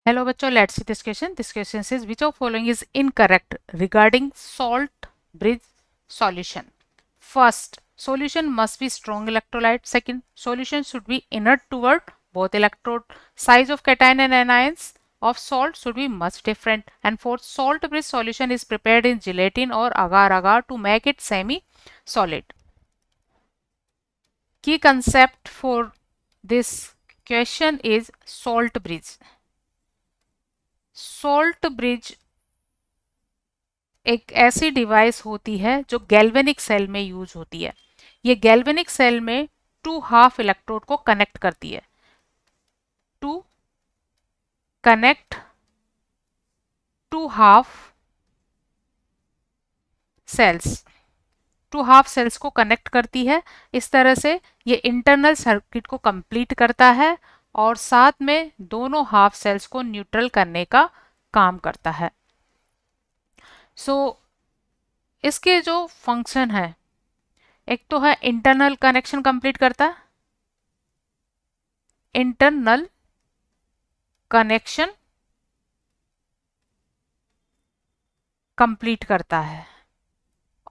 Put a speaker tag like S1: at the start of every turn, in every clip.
S1: Hello बच्चों, let's see this question. This question says which of following is incorrect regarding salt bridge solution. First, solution must be strong electrolyte. Second, solution should be inert toward both electrode. Size of cation and anions of salt should be much different. And fourth, salt bridge solution is prepared in gelatin or agar-agar to make it semi-solid. Key concept for this question is salt bridge. Salt bridge एक ऐसी device होती है जो galvanic cell में use होती है। ये galvanic cell में टू हाफ इलेक्ट्रोड को कनेक्ट करती है। To connect two half cells, two half cells को कनेक्ट करती है। इस तरह से ये इंटरनल सर्किट को कंप्लीट करता है और साथ में दोनों हाफ सेल्स को न्यूट्रल करने का काम करता है। इसके जो फंक्शन है, एक तो है इंटरनल कनेक्शन कंप्लीट करता है, इंटरनल कनेक्शन कंप्लीट करता है,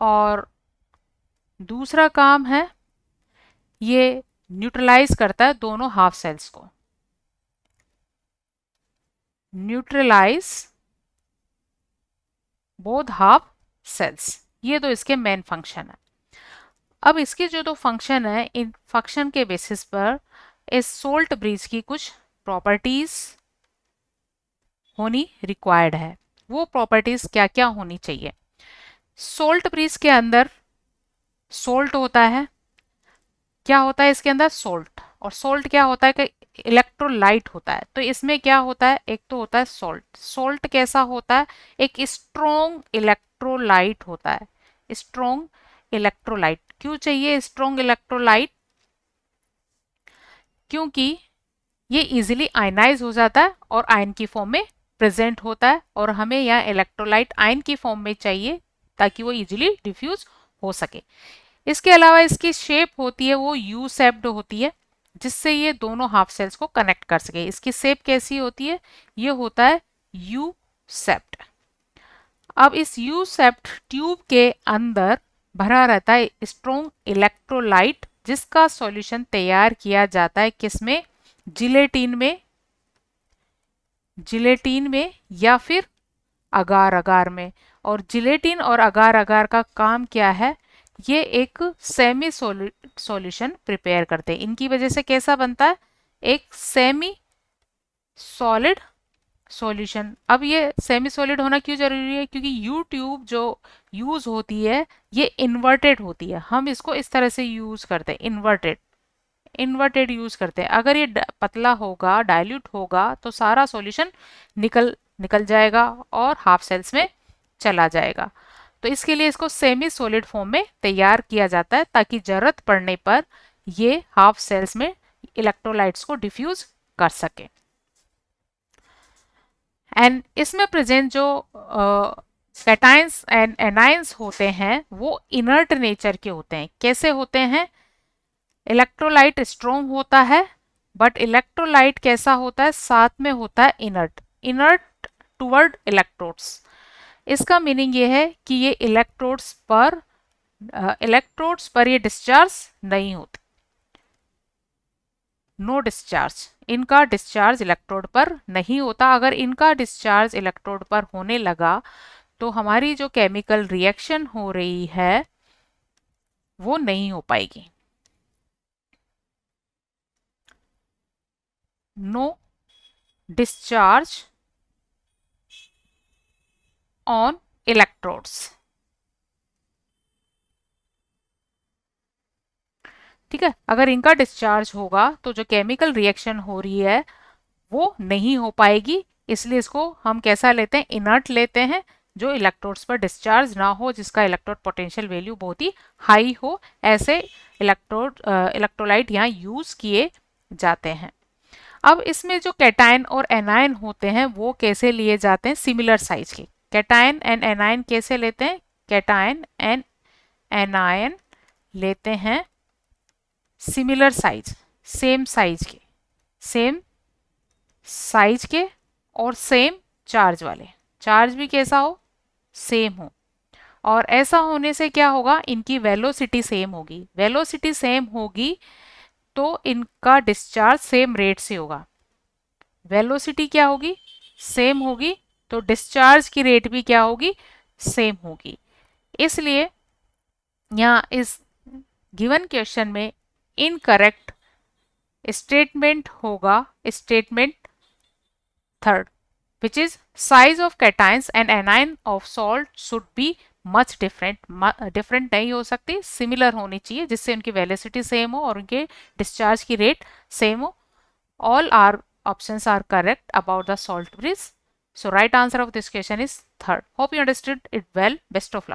S1: और दूसरा काम है ये न्यूट्रलाइज करता है दोनों हाफ सेल्स को। न्यूट्रलाइज बोथ हाफ सेल्स, ये तो इसके मेन फंक्शन है। अब इसके जो दो फंक्शन है, इन फंक्शन के बेसिस पर इस सोल्ट ब्रिज की कुछ प्रॉपर्टीज होनी रिक्वायर्ड है। वो प्रॉपर्टीज क्या क्या होनी चाहिए? सोल्ट ब्रिज के अंदर सोल्ट होता है। क्या होता है इसके अंदर? सोल्ट। और सोल्ट क्या होता है कि इलेक्ट्रोलाइट होता है। तो इसमें क्या होता है? एक तो होता है सोल्ट। सोल्ट कैसा होता है? एक स्ट्रोंग इलेक्ट्रोलाइट होता है। Strong electrolyte. क्यों चाहिए स्ट्रोंग इलेक्ट्रोलाइट? क्योंकि ये इजीली आयनाइज हो जाता है और आयन की फॉर्म में प्रेजेंट होता है, और हमें यहाँ इलेक्ट्रोलाइट आयन की फॉर्म में चाहिए ताकि वो इजीली डिफ्यूज हो सके। इसके अलावा इसकी शेप होती है वो यू शेप्ड होती है, जिससे ये दोनों हाफ सेल्स को कनेक्ट कर सके। इसकी शेप कैसी होती है? ये होता है यू शेप्ड। अब इस यू शेप्ड ट्यूब के अंदर भरा रहता है स्ट्रोंग इलेक्ट्रोलाइट, जिसका सॉल्यूशन तैयार किया जाता है किसमें? जिलेटिन में, जिलेटिन में या फिर अगार अगार में। और जिलेटिन और अगार अगार का काम क्या है? ये एक सेमी सॉल्यूशन प्रिपेयर करते हैं। इनकी वजह से कैसा बनता है? एक सेमी सॉलिड सॉल्यूशन। अब ये सेमी सॉलिड होना क्यों जरूरी है? क्योंकि यू ट्यूब जो यूज होती है ये इन्वर्टेड होती है। हम इसको इस तरह से यूज करते हैं, इन्वर्टेड, इन्वर्टेड यूज करते हैं। अगर ये पतला होगा, डाइल्यूट होगा, तो सारा सॉल्यूशन निकल निकल जाएगा और हाफ सेल्स में चला जाएगा। तो इसके लिए इसको सेमी सॉलिड फॉर्म में तैयार किया जाता है ताकि जरूरत पड़ने पर ये हाफ सेल्स में इलेक्ट्रोलाइट्स को डिफ्यूज कर सके। एंड इसमें प्रेजेंट जो कैटायंस एंड एनायंस होते हैं वो इनर्ट नेचर के होते हैं। कैसे होते हैं? इलेक्ट्रोलाइट स्ट्रॉन्ग होता है, बट इलेक्ट्रोलाइट कैसा होता है? साथ में होता है इनर्ट, इनर्ट टुवर्ड इलेक्ट्रोड्स। इसका मीनिंग ये है कि ये इलेक्ट्रोड्स पर ये डिस्चार्ज नहीं होते, नो डिस्चार्ज। इनका डिस्चार्ज इलेक्ट्रोड पर नहीं होता। अगर इनका डिस्चार्ज इलेक्ट्रोड पर होने लगा तो हमारी जो केमिकल रिएक्शन हो रही है वो नहीं हो पाएगी। No discharge on electrodes. ठीक है, अगर इनका डिस्चार्ज होगा तो जो केमिकल रिएक्शन हो रही है वो नहीं हो पाएगी। इसलिए इसको हम कैसा लेते हैं? इनर्ट लेते हैं, जो इलेक्ट्रोड्स पर डिस्चार्ज ना हो, जिसका इलेक्ट्रोड पोटेंशियल वैल्यू बहुत ही हाई हो। ऐसे इलेक्ट्रोलाइट यहाँ यूज किए जाते हैं। अब इसमें जो कैटायन और एनायन होते हैं वो कैसे लिए जाते हैं? सिमिलर साइज के। कैटायन एंड एनायन कैसे लेते हैं? कैटायन एंड एनायन लेते हैं सिमिलर साइज, सेम साइज के, सेम साइज के और सेम चार्ज वाले, चार्ज भी कैसा हो, सेम हो। और ऐसा होने से क्या होगा, इनकी वेलोसिटी सेम होगी, वेलोसिटी सेम होगी तो इनका डिस्चार्ज सेम रेट से होगा। वेलोसिटी क्या होगी, सेम होगी, तो डिस्चार्ज की रेट भी क्या होगी, सेम होगी। इसलिए यहाँ इस गिवन क्वेश्चन में इनकरेक्ट स्टेटमेंट होगा statement third, which is size of cations and anion of salt should be much different नहीं हो सकती, सिमिलर होनी चाहिए, जिससे उनकी वेलोसिटी सेम हो और उनके डिस्चार्ज की रेट सेम हो। All our options are correct about the salt bridge. So right answer of this question is third. Hope you understood it well. Best of luck.